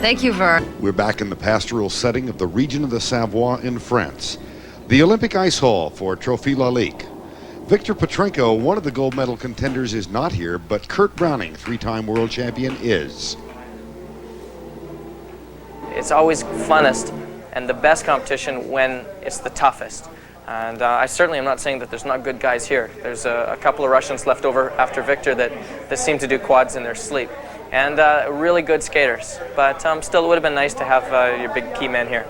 Thank you, Vern. We're back in the pastoral setting of the region of the Savoie in France. The Olympic Ice Hall for Trophee Lalique. Victor Petrenko, one of the gold medal contenders, is not here, but Kurt Browning, three-time world champion, is. It's always funnest and the best competition when it's the toughest. And I certainly am not saying that there's not good guys here. There's a couple of Russians left over after Victor that seem to do quads in their sleep. And really good skaters. But still, it would have been nice to have your big key men here.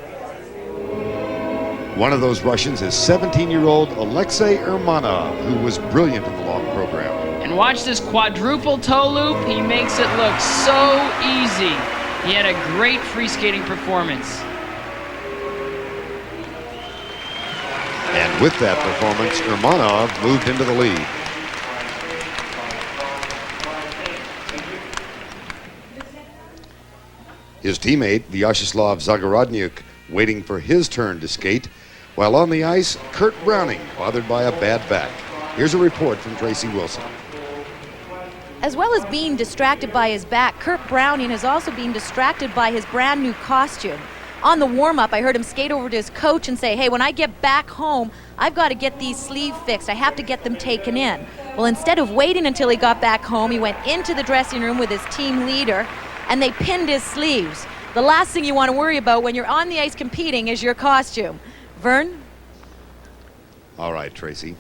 One of those Russians is 17-year-old Alexei Hermana, who was brilliant in the long program. And watch this quadruple toe loop. He makes it look so easy. He had a great free skating performance. And with that performance, Urmanov moved into the lead. His teammate, Vyacheslav Zagorodnyuk, waiting for his turn to skate, while on the ice, Kurt Browning, bothered by a bad back. Here's a report from Tracy Wilson. As well as being distracted by his back, Kurt Browning has also been distracted by his brand new costume. On the warm-up, I heard him skate over to his coach and say, hey, when I get back home, I've got to get these sleeves fixed. I have to get them taken in. Well, instead of waiting until he got back home, he went into the dressing room with his team leader, and they pinned his sleeves. The last thing you want to worry about when you're on the ice competing is your costume. Vern? All right, Tracy.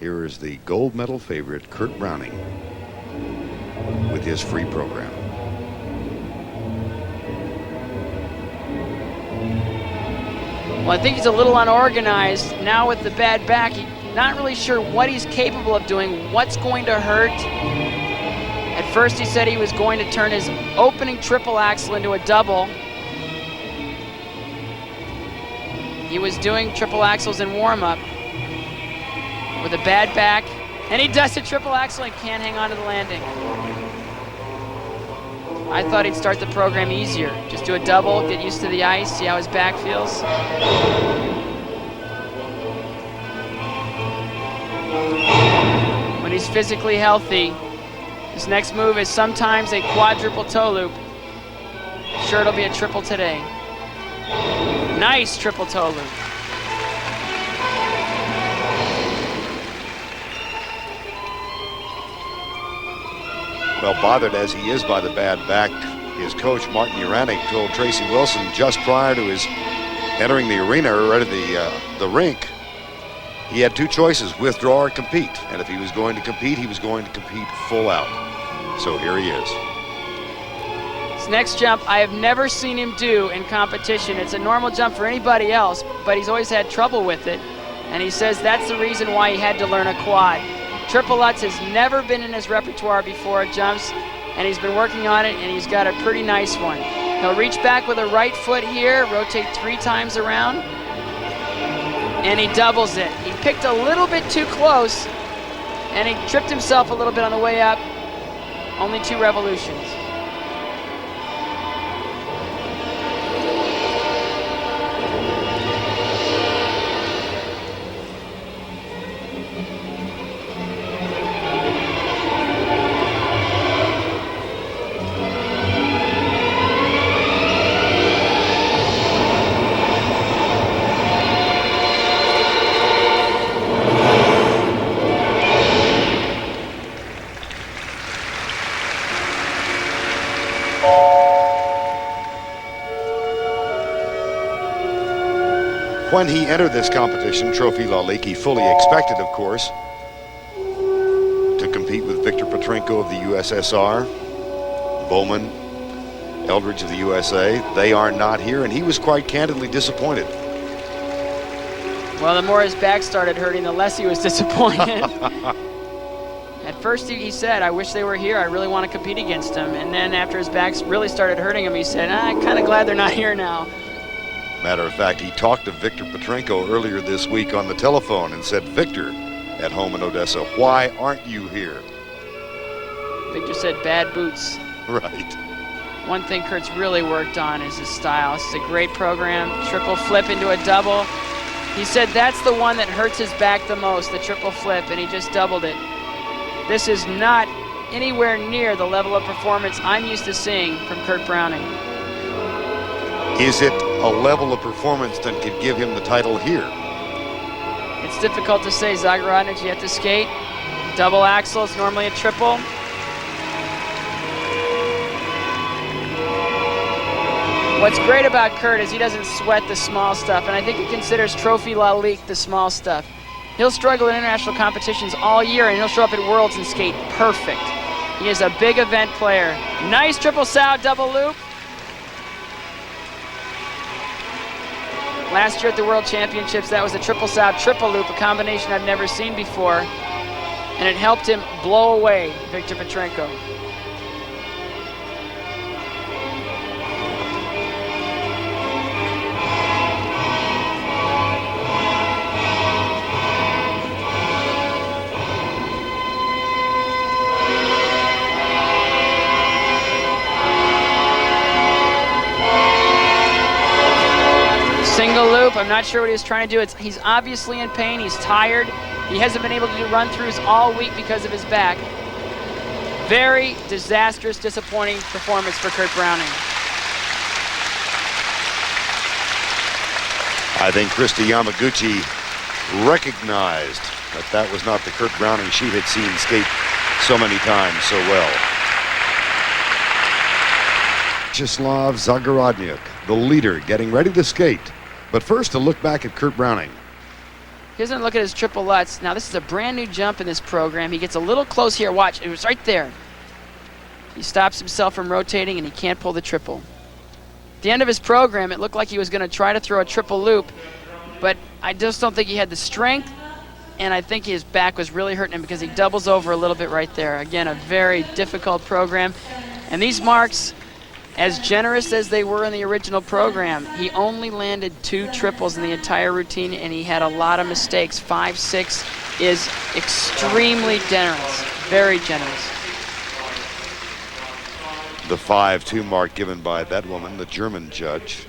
Here is the gold medal favorite, Kurt Browning, with his free program. Well, I think he's a little unorganized now with the bad back. He's not really sure what he's capable of doing, what's going to hurt. At first he said he was going to turn his opening triple axel into a double. He was doing triple axels in warm-up with a bad back, and he does a triple axel and can't hang on to the landing. I thought he'd start the program easier. Just do a double, get used to the ice, see how his back feels. When he's physically healthy, his next move is sometimes a quadruple toe loop. Sure, it'll be a triple today. Nice triple toe loop. Well, bothered as he is by the bad back, his coach, Martin Uranek, told Tracy Wilson just prior to his entering the arena or the rink, he had two choices, withdraw or compete. And if he was going to compete, he was going to compete full out. So here he is. This next jump I have never seen him do in competition. It's a normal jump for anybody else, but he's always had trouble with it. And he says that's the reason why he had to learn a quad. Triple Lutz has never been in his repertoire before jumps, and he's been working on it, and he's got a pretty nice one. He'll reach back with a right foot here, rotate 3 times around, and he doubles it. He picked a little bit too close, and he tripped himself a little bit on the way up. Only 2 revolutions. When he entered this competition, Trophee Lalique, he fully expected, of course, to compete with Victor Petrenko of the USSR, Bowman, Eldridge of the USA. They are not here, and he was quite candidly disappointed. Well, the more his back started hurting, the less he was disappointed. At first he said, I wish they were here. I really want to compete against them. And then after his back really started hurting him, he said, I'm kind of glad they're not here now. Matter of fact, he talked to Victor Petrenko earlier this week on the telephone and said, Victor, at home in Odessa, why aren't you here? Victor said, bad boots. Right. One thing Kurt's really worked on is his style. This is a great program. Triple flip into a double. He said that's the one that hurts his back the most, the triple flip, and he just doubled it. This is not anywhere near the level of performance I'm used to seeing from Kurt Browning. Is it a level of performance that could give him the title here? It's difficult to say. Zagorodnic's yet to skate. Double axel is normally a triple. What's great about Kurt is he doesn't sweat the small stuff, and I think he considers Trophee Lalique the small stuff. He'll struggle in international competitions all year, and he'll show up at Worlds and skate perfect. He is a big event player. Nice triple sow double loop. Last year at the World Championships, that was a triple sow triple loop, a combination I've never seen before, and it helped him blow away Victor Petrenko. Single loop, I'm not sure what he was trying to do. He's obviously in pain, he's tired. He hasn't been able to do run-throughs all week because of his back. Very disastrous, disappointing performance for Kurt Browning. I think Christy Yamaguchi recognized that that was not the Kurt Browning she had seen skate so many times so well. Vyacheslav Zagorodnic, the leader, getting ready to skate. But first, a look back at Kurt Browning. Here's a look at his triple Lutz. Now, this is a brand new jump in this program. He gets a little close here. Watch, it was right there. He stops himself from rotating, and he can't pull the triple. At the end of his program, it looked like he was going to try to throw a triple loop, but I just don't think he had the strength, and I think his back was really hurting him because he doubles over a little bit right there. Again, a very difficult program. And these marks, as generous as they were in the original program, he only landed 2 triples in the entire routine, and he had a lot of mistakes. 5-6 is extremely generous, very generous. The 5-2 mark given by that woman, the German judge.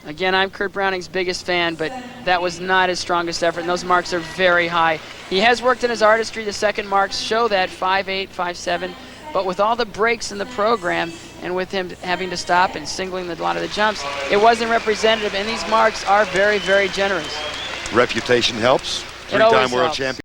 Again, I'm Kurt Browning's biggest fan, but that was not his strongest effort, and those marks are very high. He has worked in his artistry. The second marks show that, 5-8, 5-7. But with all the breaks in the program and with him having to stop and singling a lot of the jumps, it wasn't representative, and these marks are very, very generous. Reputation helps. It always Three-time world helps. champion.